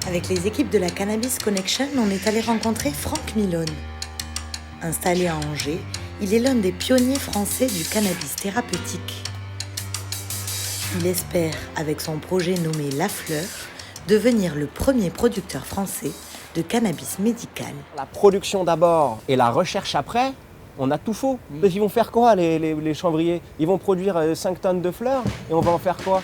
Avec les équipes de la Cannabis Connection, on est allé rencontrer Franck Milone. Installé à Angers, il est l'un des pionniers français du cannabis thérapeutique. Il espère, avec son projet nommé La Fleur, devenir le premier producteur français de cannabis médical. La production d'abord et la recherche après, on a tout faux. Parce qu'ils vont faire quoi les chanvriers? Ils vont produire 5 tonnes de fleurs et on va en faire quoi?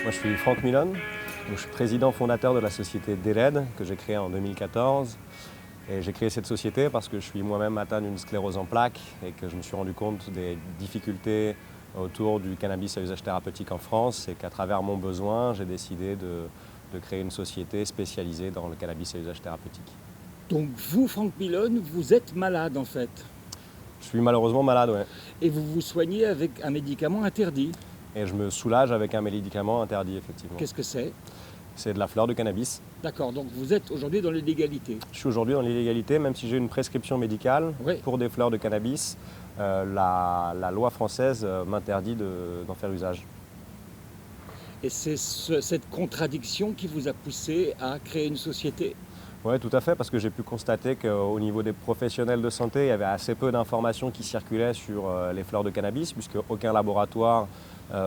Moi je suis Franck Milone, donc je suis président fondateur de la société DELED que j'ai créée en 2014. Et j'ai créé cette société parce que je suis moi-même atteint d'une sclérose en plaques et que je me suis rendu compte des difficultés autour du cannabis à usage thérapeutique en France et qu'à travers mon besoin, j'ai décidé de créer une société spécialisée dans le cannabis à usage thérapeutique. Donc vous, Franck Milone, vous êtes malade en fait. Je suis malheureusement malade, ouais. Et vous vous soignez avec un médicament interdit. Et je me soulage avec un médicament interdit, effectivement. Qu'est-ce que c'est? C'est de la fleur de cannabis. D'accord, donc vous êtes aujourd'hui dans l'illégalité. Je suis aujourd'hui dans l'illégalité, même si j'ai une prescription médicale pour des fleurs de cannabis. La loi française m'interdit d'en faire usage. Et c'est cette contradiction qui vous a poussé à créer une société? Oui, tout à fait, parce que j'ai pu constater qu'au niveau des professionnels de santé, il y avait assez peu d'informations qui circulaient sur les fleurs de cannabis, puisque aucun laboratoire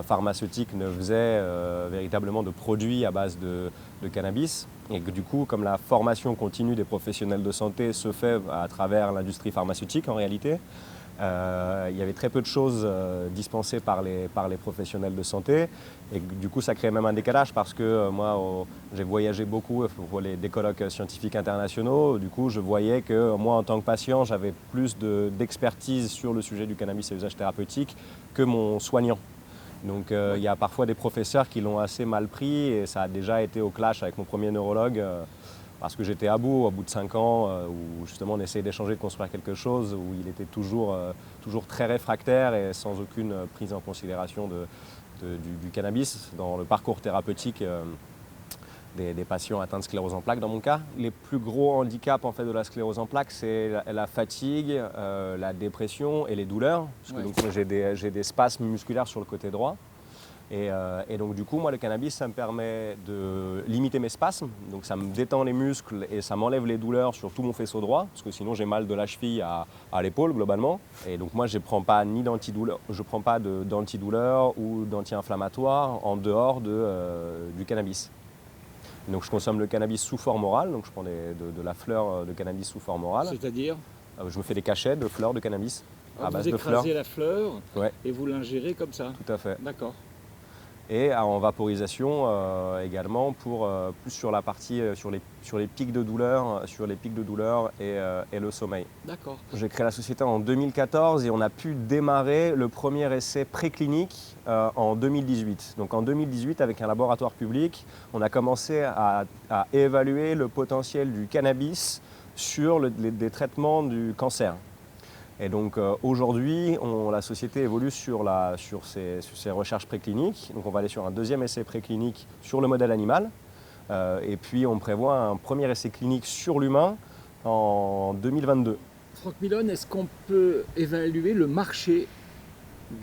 pharmaceutique ne faisait véritablement de produits à base de cannabis. Et que du coup, comme la formation continue des professionnels de santé se fait à travers l'industrie pharmaceutique en réalité, il y avait très peu de choses dispensées par les professionnels de santé et du coup ça crée même un décalage parce que moi j'ai voyagé beaucoup pour des colloques scientifiques internationaux. Du coup je voyais que moi en tant que patient j'avais plus d'expertise sur le sujet du cannabis à usage thérapeutique que mon soignant. Donc il y a parfois des professeurs qui l'ont assez mal pris et ça a déjà été au clash avec mon premier neurologue. Parce que j'étais à bout de 5 ans, où justement on essayait d'échanger, de construire quelque chose, où il était toujours très réfractaire et sans aucune prise en considération du cannabis dans le parcours thérapeutique des patients atteints de sclérose en plaques dans mon cas. Les plus gros handicaps en fait, de la sclérose en plaques, c'est la fatigue, la dépression et les douleurs. Parce que donc, j'ai des spasmes musculaires sur le côté droit. Et donc du coup, moi, le cannabis, ça me permet de limiter mes spasmes. Donc ça me détend les muscles et ça m'enlève les douleurs sur tout mon faisceau droit. Parce que sinon, j'ai mal de la cheville à l'épaule, globalement. Et donc moi, je ne prends pas d'antidouleur ou d'anti-inflammatoire en dehors du cannabis. Donc je consomme le cannabis sous forme orale. Donc je prends de la fleur de cannabis sous forme orale. C'est-à-dire? Je me fais des cachets de fleurs de cannabis à base de fleurs. Vous écrasez la fleur et vous l'ingérez comme ça? Tout à fait. D'accord. Et en vaporisation également pour plus sur la partie sur les pics de douleur, et le sommeil. D'accord. J'ai créé la société en 2014 et on a pu démarrer le premier essai préclinique en 2018. Donc en 2018, avec un laboratoire public, on a commencé à évaluer le potentiel du cannabis sur des traitements du cancer. Et donc aujourd'hui, la société évolue sur ses recherches précliniques. Donc on va aller sur un deuxième essai préclinique sur le modèle animal. Et puis on prévoit un premier essai clinique sur l'humain en 2022. Franck Milone, est-ce qu'on peut évaluer le marché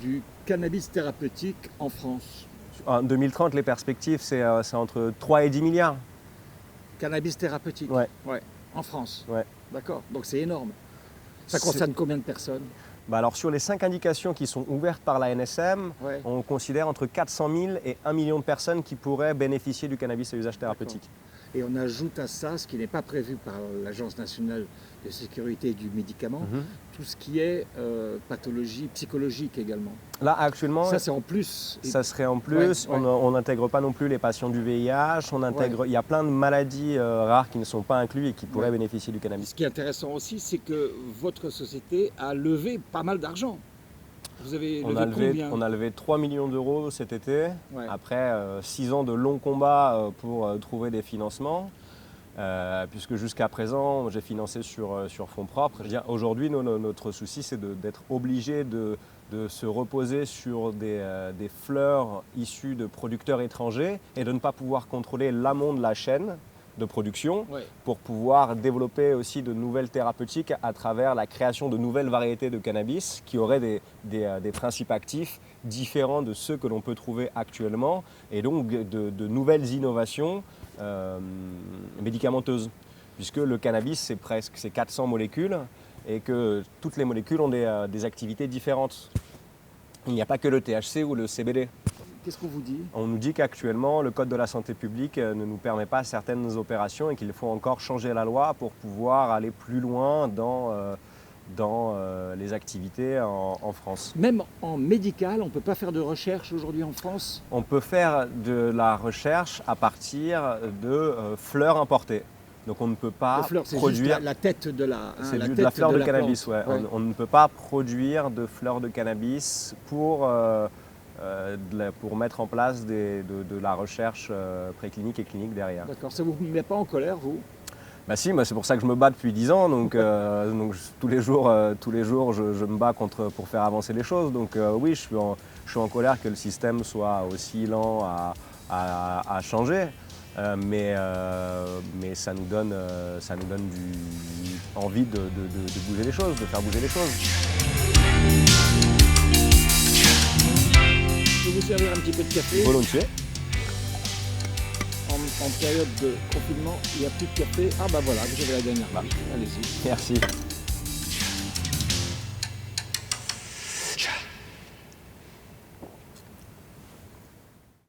du cannabis thérapeutique en France? En 2030, les perspectives, c'est entre 3 et 10 milliards. Cannabis thérapeutique? Ouais. En France? Ouais. D'accord, donc c'est énorme. Ça concerne combien de personnes? Alors sur les 5 indications qui sont ouvertes par la NSM, on considère entre 400 000 et 1 million de personnes qui pourraient bénéficier du cannabis à usage thérapeutique. Et on ajoute à ça, ce qui n'est pas prévu par l'Agence nationale de sécurité du médicament, tout ce qui est pathologie psychologique également. Là actuellement, ça c'est en plus. Ça serait en plus. On n'intègre pas non plus les patients du VIH. Il y a plein de maladies rares qui ne sont pas incluses et qui pourraient bénéficier du cannabis. Ce qui est intéressant aussi, c'est que votre société a levé pas mal d'argent. Vous avez levé combien? On a levé 3 millions d'euros cet été, après 6 ans de longs combats pour trouver des financements, puisque jusqu'à présent, j'ai financé sur fonds propres. Aujourd'hui, notre souci, c'est d'être obligé de se reposer sur des fleurs issues de producteurs étrangers et de ne pas pouvoir contrôler l'amont de la chaîne de production Ouais. pour pouvoir développer aussi de nouvelles thérapeutiques à travers la création de nouvelles variétés de cannabis qui auraient des principes actifs différents de ceux que l'on peut trouver actuellement et donc de nouvelles innovations médicamenteuses. Puisque le cannabis, c'est 400 molécules et que toutes les molécules ont des activités différentes. Il n'y a pas que le THC ou le CBD. Qu'est-ce qu'on vous dit? On nous dit qu'actuellement, le Code de la santé publique ne nous permet pas certaines opérations et qu'il faut encore changer la loi pour pouvoir aller plus loin dans les activités en France. Même en médical, on ne peut pas faire de recherche aujourd'hui en France? On peut faire de la recherche à partir de fleurs importées. Donc on ne peut pas La fleur, c'est produire... juste la tête de la hein, C'est la de tête la fleur de la cannabis, plante. ouais. On ne peut pas produire de fleurs de cannabis pour mettre en place de la recherche préclinique et clinique derrière. D'accord, ça ne vous met pas en colère, vous? Bah si, moi c'est pour ça que je me bats depuis 10 ans, donc tous les jours je me bats pour faire avancer les choses. Donc oui, je suis en colère que le système soit aussi lent à changer. Mais ça nous donne envie de bouger les choses, de faire bouger les choses. Je vais vous servir un petit peu de café. Volontiers. En période de confinement, il n'y a plus de café. Ah bah voilà, vous avez la dernière. Allez-y. Merci.